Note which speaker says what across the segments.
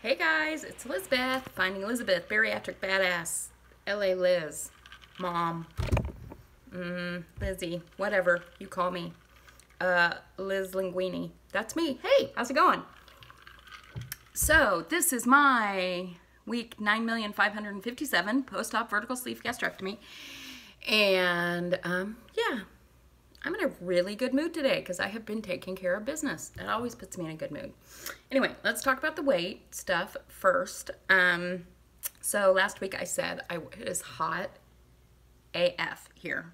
Speaker 1: Hey guys, it's Elizabeth, Finding Elizabeth, Bariatric Badass, LA Liz, Mom, Lizzie, whatever you call me, Liz Linguini. That's me. Hey, how's it going? So this is my week 9,557 post-op vertical sleeve gastrectomy, and yeah, I'm in a really good mood today because I have been taking care of business. That always puts me in a good mood. Anyway, let's talk about the weight stuff first. So last week I said it is hot AF here.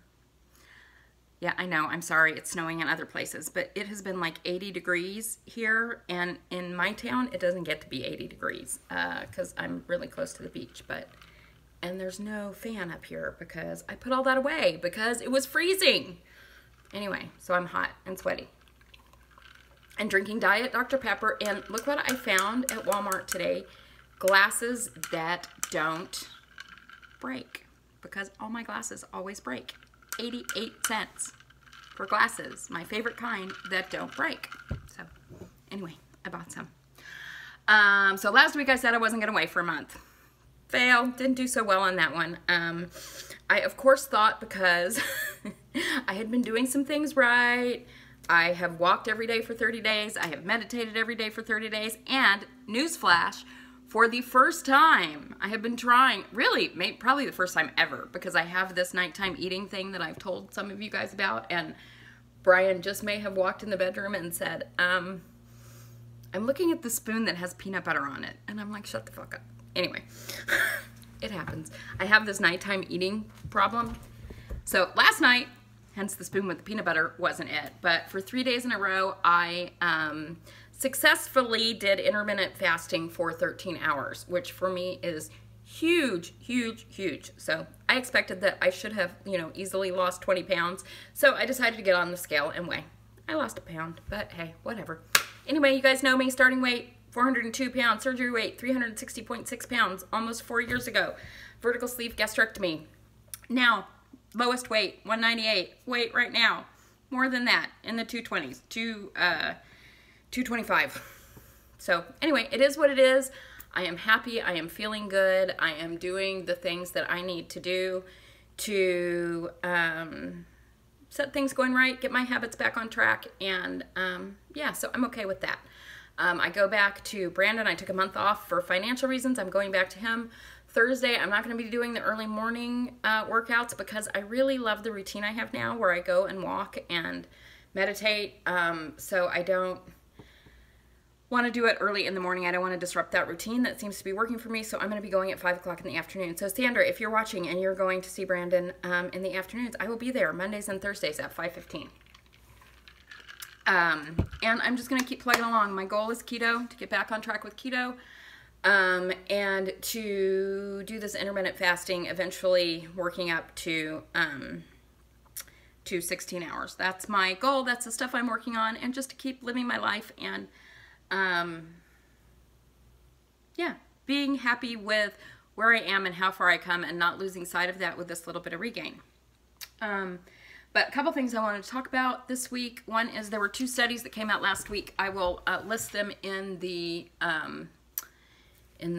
Speaker 1: Yeah, I know. I'm sorry. It's snowing in other places, but it has been like 80 degrees here, and in my town it doesn't get to be 80 degrees because I'm really close to the beach. And there's no fan up here because I put all that away because it was freezing. Anyway, so I'm hot and sweaty and drinking Diet Dr. Pepper. And look what I found at Walmart today. Glasses that don't break, because all my glasses always break. 88 cents for glasses, my favorite kind that don't break. So anyway, I bought some. So last week I said I wasn't going to weigh for a month. Failed. Didn't do so well on that one. I, of course, thought because I had been doing some things right. I have walked every day for 30 days. I have meditated every day for 30 days. And newsflash, for the first time, I have been trying, really, probably the first time ever, because I have this nighttime eating thing that I've told some of you guys about. And Brian just may have walked in the bedroom and said, I'm looking at the spoon that has peanut butter on it. And I'm like, shut the fuck up. Anyway, it happens. I have this nighttime eating problem. So last night, hence the spoon with the peanut butter, wasn't it. But for 3 days in a row, I successfully did intermittent fasting for 13 hours, which for me is huge, huge, huge. So I expected that I should have, easily lost 20 pounds. So I decided to get on the scale and weigh. I lost a pound, but hey, whatever. Anyway, you guys know me, starting weight 402 pounds, surgery weight 360.6 pounds, almost 4 years ago. Vertical sleeve gastrectomy. Now, lowest weight 198. Weight right now more than that, in the 220s, 225. So anyway, it is what it is. I am happy. I am feeling good. I am doing the things that I need to do to set things going right, get my habits back on track, and yeah, so I'm okay with that. I go back to Brandon. I took a month off for financial reasons. I'm going back to him Thursday. I'm not going to be doing the early morning workouts because I really love the routine I have now where I go and walk and meditate. So I don't want to do it early in the morning. I don't want to disrupt that routine that seems to be working for me. So I'm going to be going at 5 o'clock in the afternoon. So Sandra, if you're watching and you're going to see Brandon in the afternoons, I will be there Mondays and Thursdays at 5:15. And I'm just going to keep plugging along. My goal is keto, to get back on track with keto, and to do this intermittent fasting, eventually working up to 16 hours. That's my goal. That's the stuff I'm working on, and just to keep living my life and, yeah, being happy with where I am and how far I come and not losing sight of that with this little bit of regain. But a couple things I wanted to talk about this week. One is there were 2 studies that came out last week. I will list them in the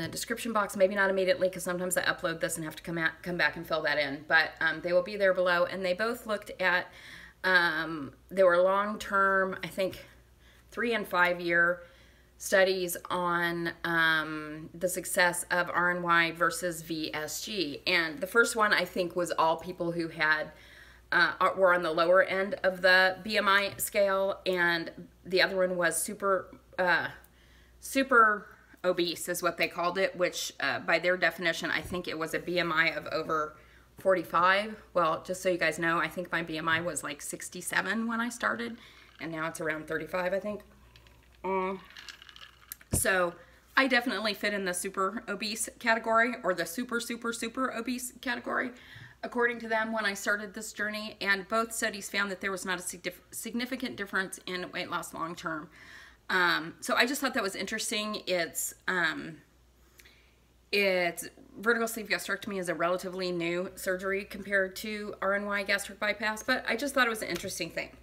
Speaker 1: description box. Maybe not immediately because sometimes I upload this and have to come back and fill that in. But they will be there below. And they both looked at, they were long-term, I think 3- and 5-year studies on the success of RNY versus VSG. And the first one I think was all people who had were on the lower end of the BMI scale, and the other one was super obese is what they called it, which by their definition, I think it was a BMI of over 45. Well, just so you guys know, I think my BMI was like 67 when I started, and now it's around 35, I think. So I definitely fit in the super obese category, or the super obese category, according to them, when I started this journey. And both studies found that there was not a significant difference in weight loss long term. So I just thought that was interesting. It's vertical sleeve gastrectomy is a relatively new surgery compared to RNY gastric bypass, but I just thought it was an interesting thing.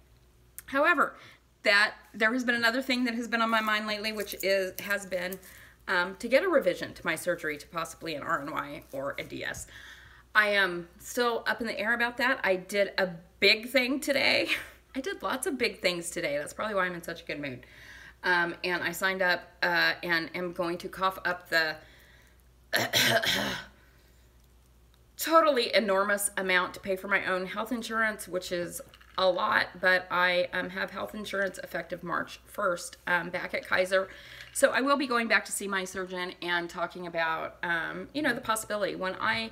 Speaker 1: However, that there has been another thing that has been on my mind lately, which has been to get a revision to my surgery to possibly an RNY or a DS. I am still up in the air about that. I did a big thing today. I did lots of big things today. That's probably why I'm in such a good mood. And I signed up and am going to cough up the totally enormous amount to pay for my own health insurance, which is a lot, but I have health insurance effective March 1st back at Kaiser. So I will be going back to see my surgeon and talking about, you know, the possibility. When I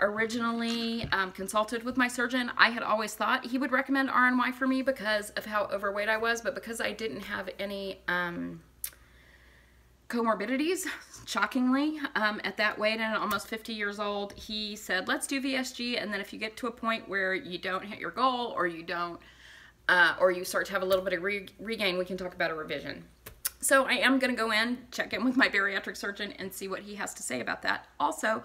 Speaker 1: originally consulted with my surgeon, I had always thought he would recommend RNY for me because of how overweight I was, but because I didn't have any comorbidities, shockingly, at that weight and almost 50 years old, he said, let's do VSG, and then if you get to a point where you don't hit your goal or you don't, or you start to have a little bit of regain, we can talk about a revision. So I am going to go in, check in with my bariatric surgeon and see what he has to say about that. Also,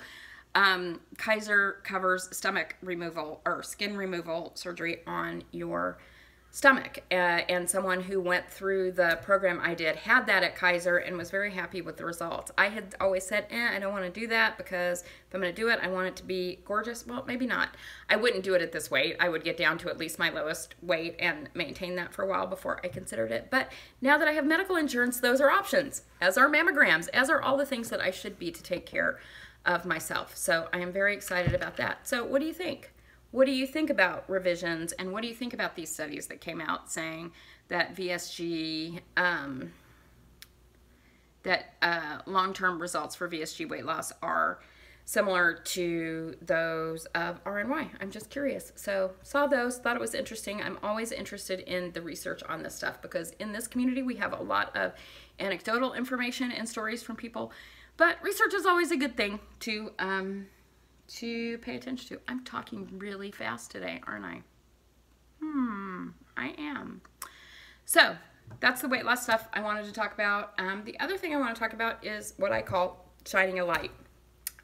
Speaker 1: Kaiser covers stomach removal or skin removal surgery on your stomach, and someone who went through the program I did had that at Kaiser and was very happy with the results. I had always said, I don't want to do that because if I'm going to do it, I want it to be gorgeous. Well, maybe not. I wouldn't do it at this weight. I would get down to at least my lowest weight and maintain that for a while before I considered it. But now that I have medical insurance, those are options, as are mammograms, as are all the things that I should be to take care of myself. So I am very excited about that. So what do you think? What do you think about revisions, and what do you think about these studies that came out saying that VSG, long-term results for VSG weight loss are similar to those of RNY? I'm just curious. So saw those, thought it was interesting. I'm always interested in the research on this stuff because in this community we have a lot of anecdotal information and stories from people, but research is always a good thing to pay attention to. I'm talking really fast today, aren't I? I am. So that's the weight loss stuff I wanted to talk about. The other thing I want to talk about is what I call shining a light.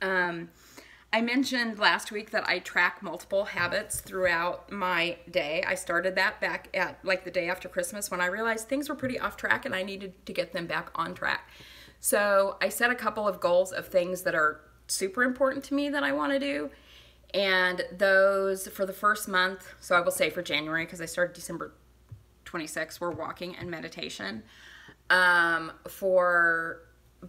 Speaker 1: I mentioned last week that I track multiple habits throughout my day. I started that back at like the day after Christmas when I realized things were pretty off track and I needed to get them back on track. So I set a couple of goals of things that are super important to me that I want to do, and those for the first month, so I will say for January because I started December 26th, were walking and meditation. But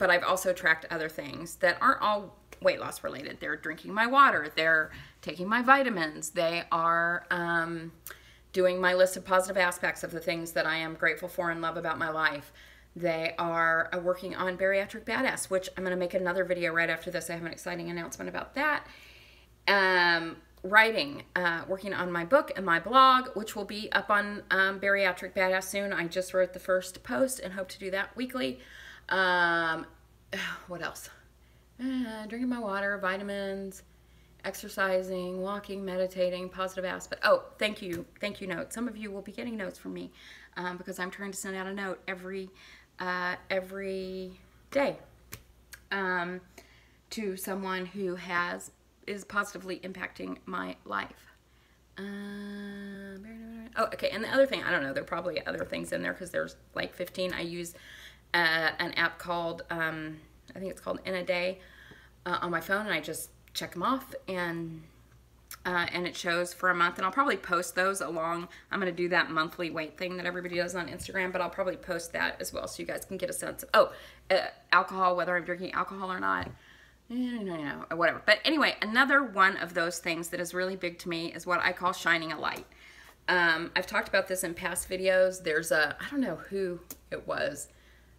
Speaker 1: I've also tracked other things that aren't all weight loss related. They're drinking my water, they're taking my vitamins, they are doing my list of positive aspects of the things that I am grateful for and love about my life. They are working on Bariatric Badass, which I'm going to make another video right after this. I have an exciting announcement about that. Writing, working on my book and my blog, which will be up on Bariatric Badass soon. I just wrote the first post and hope to do that weekly. What else? Drinking my water, vitamins, exercising, walking, meditating, positive aspect. Oh, thank you notes. Some of you will be getting notes from me because I'm trying to send out a note every day to someone who is positively impacting my life. Oh, okay, and the other thing, I don't know, there are probably other things in there because there's like 15. I use an app called, I think it's called In a Day on my phone, and I just check them off, and it shows for a month, and I'll probably post those along. I'm going to do that monthly weight thing that everybody does on Instagram, but I'll probably post that as well so you guys can get a sense of, alcohol, whether I'm drinking alcohol or not, or whatever. But anyway, another one of those things that is really big to me is what I call shining a light. I've talked about this in past videos. There's I don't know who it was.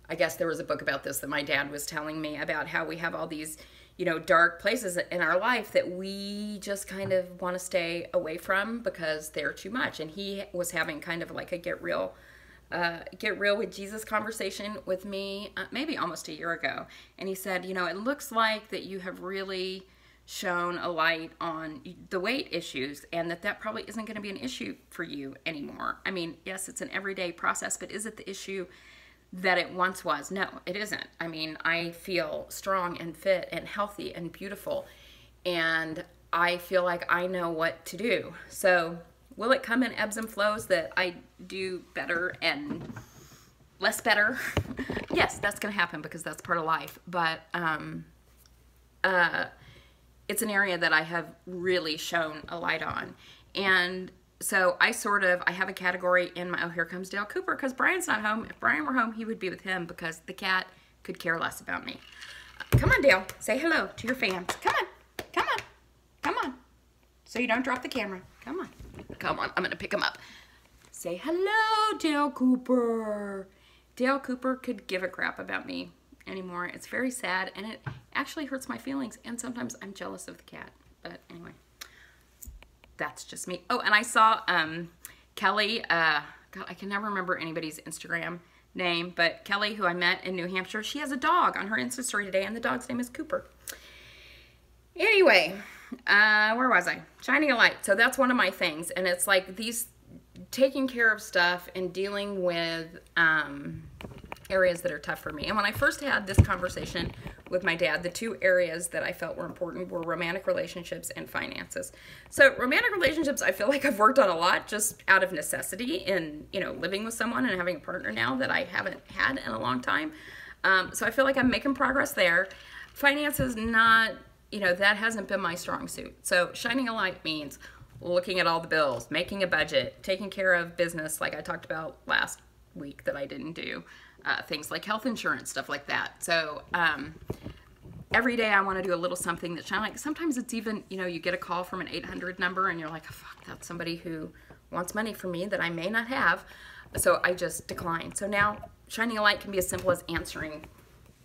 Speaker 1: I guess there was a book about this that my dad was telling me about how we have all these, dark places in our life that we just kind of want to stay away from because they're too much. And he was having kind of like a get real with Jesus conversation with me maybe almost a year ago. And he said, it looks like that you have really shone a light on the weight issues and that probably isn't going to be an issue for you anymore. I mean, yes, it's an everyday process, but is it the issue that it once was? No, it isn't. I mean, I feel strong and fit and healthy and beautiful, and I feel like I know what to do. So will it come in ebbs and flows that I do better and less better. Yes, that's going to happen because that's part of life. But it's an area that I have really shown a light on. And so I have a category in my, oh, here comes Dale Cooper, because Brian's not home. If Brian were home, he would be with him because the cat could care less about me. Come on, Dale. Say hello to your fans. Come on. Come on. Come on. So you don't drop the camera. Come on. Come on. I'm going to pick him up. Say hello, Dale Cooper. Dale Cooper could give a crap about me anymore. It's very sad, and it actually hurts my feelings, and sometimes I'm jealous of the cat. But anyway, that's just me. Oh, and I saw Kelly, God, I can never remember anybody's Instagram name, but Kelly, who I met in New Hampshire, she has a dog on her Insta story today, and the dog's name is Cooper. Anyway, where was I? Shining a light. So that's one of my things, and it's like these taking care of stuff and dealing with areas that are tough for me. And when I first had this conversation with my dad, the two areas that I felt were important were romantic relationships and finances. So romantic relationships, I feel like I've worked on a lot just out of necessity in, you know, living with someone and having a partner now that I haven't had in a long time. So I feel like I'm making progress there. Finances, not, you know, that hasn't been my strong suit. So shining a light means looking at all the bills, making a budget, taking care of business like I talked about last week that I didn't do. Things like health insurance, stuff like that. So every day I want to do a little something that like sometimes it's even, you know, you get a call from an 800 number and you're like, oh, fuck, that's somebody who wants money from me that I may not have. So I just decline. So now shining a light can be as simple as answering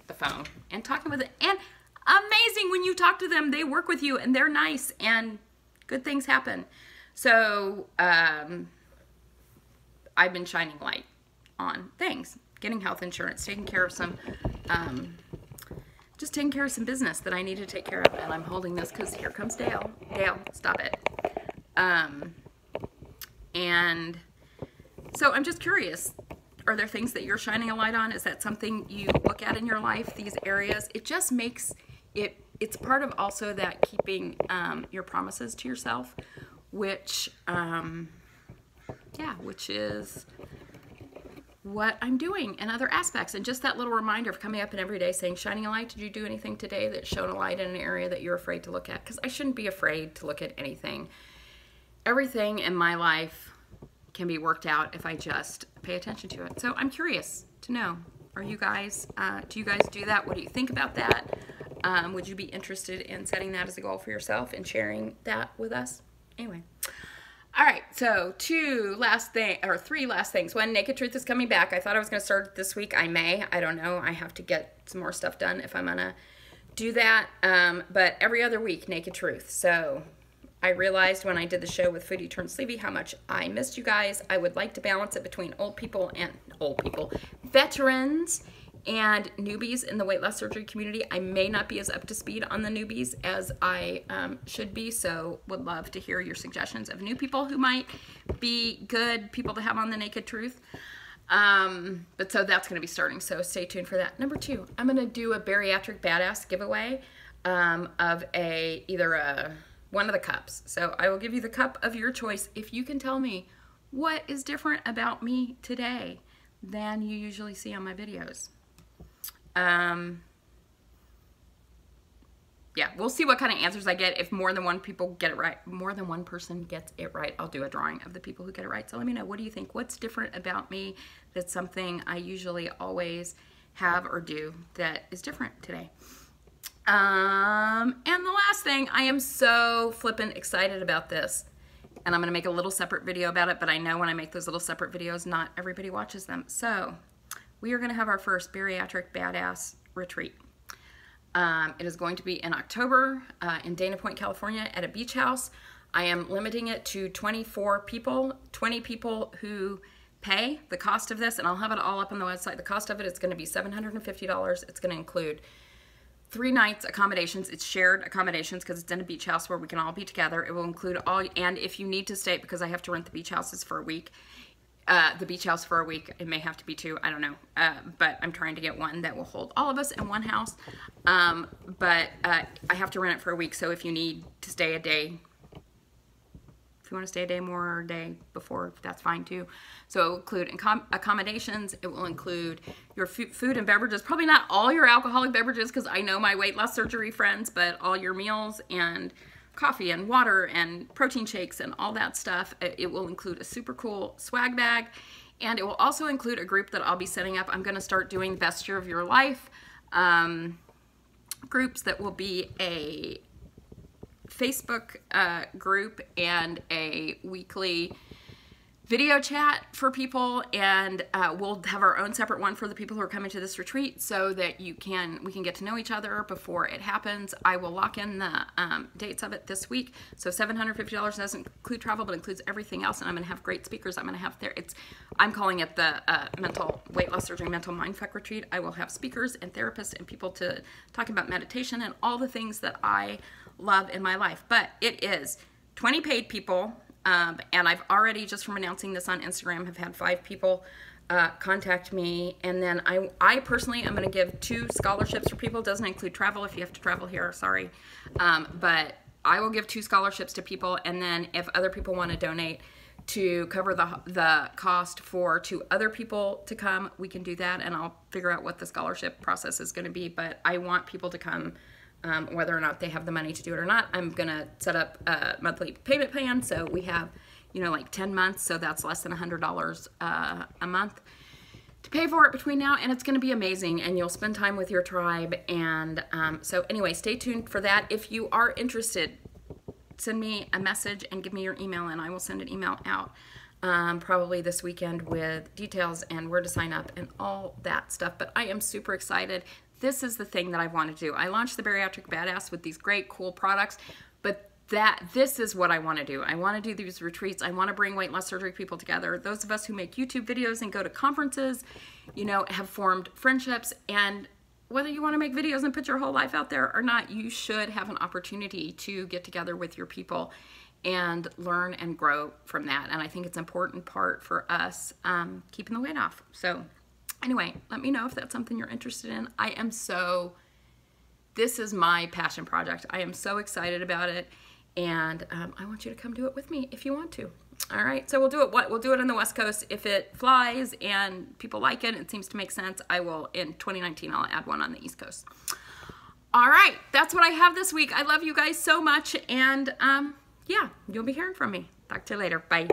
Speaker 1: the phone and talking with it. And amazing when you talk to them, they work with you and they're nice and good things happen. So I've been shining light on things. Getting health insurance, taking care of some, just taking care of some business that I need to take care of. And I'm holding this because here comes Dale. Dale, stop it. And so I'm just curious, are there things that you're shining a light on? Is that something you look at in your life, these areas? It just makes it, it's part of also that keeping your promises to yourself, which, yeah, which is what I'm doing in other aspects. And just that little reminder of coming up and every day saying, shining a light, did you do anything today that shone a light in an area that you're afraid to look at? Because I shouldn't be afraid to look at anything. Everything in my life can be worked out if I just pay attention to it. So I'm curious to know, are you guys, do you guys do that? What do you think about that? Would you be interested in setting that as a goal for yourself and sharing that with us? Anyway. All right, so three last things. One, Naked Truth is coming back. I thought I was going to start this week. I may. I don't know. I have to get some more stuff done if I'm going to do that. But every other week, Naked Truth. So I realized when I did the show with Foodie Turned Sleevey how much I missed you guys. I would like to balance it between veterans and newbies in the weight loss surgery community. I may not be as up to speed on the newbies as I should be, so would love to hear your suggestions of new people who might be good people to have on the Naked Truth. But so that's going to be starting, so stay tuned for that. Number 2, I'm going to do a Bariatric Badass giveaway of one of the cups. So I will give you the cup of your choice if you can tell me what is different about me today than you usually see on my videos. Yeah, we'll see what kind of answers I get. If more than one person gets it right, I'll do a drawing of the people who get it right. So let me know, what do you think? What's different about me that's something I usually always have or do that is different today? And the last thing, I am so flippin' excited about this. And I'm going to make a little separate video about it, but I know when I make those little separate videos, not everybody watches them. So we are going to have our first Bariatric Badass retreat. It is going to be in October in Dana Point, California at a beach house. I am limiting it to 24 people, 20 people who pay the cost of this, and I'll have it all up on the website. The cost of it is going to be $750. It's going to include 3 nights accommodations. It's shared accommodations because it's in a beach house where we can all be together. It will include all, and if you need to stay, because I have to rent the beach houses for a week, the beach house for a week, it may have to be 2, I don't know, but I'm trying to get one that will hold all of us in one house, but I have to rent it for a week, so if you need to stay a day, If you want to stay a day more or a day before, that's fine too. So it will include accommodations. It will include your food and beverages. Probably not all your alcoholic beverages, because I know my weight loss surgery friends, but all your meals and coffee and water and protein shakes and all that stuff. It will include a super cool swag bag. And it will also include a group that I'll be setting up. I'm going to start doing Best Year of Your Life groups that will be a Facebook group and a weekly video chat for people, and we'll have our own separate one for the people who are coming to this retreat, so that we can get to know each other before it happens. I will lock in the dates of it this week. So $750 doesn't include travel, but includes everything else, and I'm going to have great speakers. I'm calling it the mental weight loss surgery mental mindfuck retreat. I will have speakers and therapists and people to talk about meditation and all the things that I love in my life. But it is 20 paid people. And I've already, just from announcing this on Instagram, have had 5 people contact me. And then I personally am going to give 2 scholarships for people. It doesn't include travel if you have to travel here, sorry. But I will give 2 scholarships to people. And then if other people want to donate to cover the cost for 2 other people to come, we can do that. And I'll figure out what the scholarship process is going to be. But I want people to come. Whether or not they have the money to do it or not. I'm going to set up a monthly payment plan, so we have, like 10 months, so that's less than $100 a month to pay for it between now, and it's going to be amazing, and you'll spend time with your tribe. And so anyway, stay tuned for that. If you are interested, send me a message and give me your email, and I will send an email out probably this weekend with details and where to sign up and all that stuff. But I am super excited. This is the thing that I want to do. I launched the Bariatric Badass with these great, cool products, but this is what I want to do. I want to do these retreats. I want to bring weight loss surgery people together. Those of us who make YouTube videos and go to conferences, have formed friendships. And whether you want to make videos and put your whole life out there or not, you should have an opportunity to get together with your people and learn and grow from that. And I think it's an important part for us keeping the weight off. So anyway, let me know if that's something you're interested in. This is my passion project. I am so excited about it, and I want you to come do it with me if you want to. All right, so we'll do it on the West Coast. If it flies and people like it, it seems to make sense, I will, in 2019, I'll add one on the East Coast. All right, that's what I have this week. I love you guys so much, and yeah, you'll be hearing from me. Talk to you later. Bye.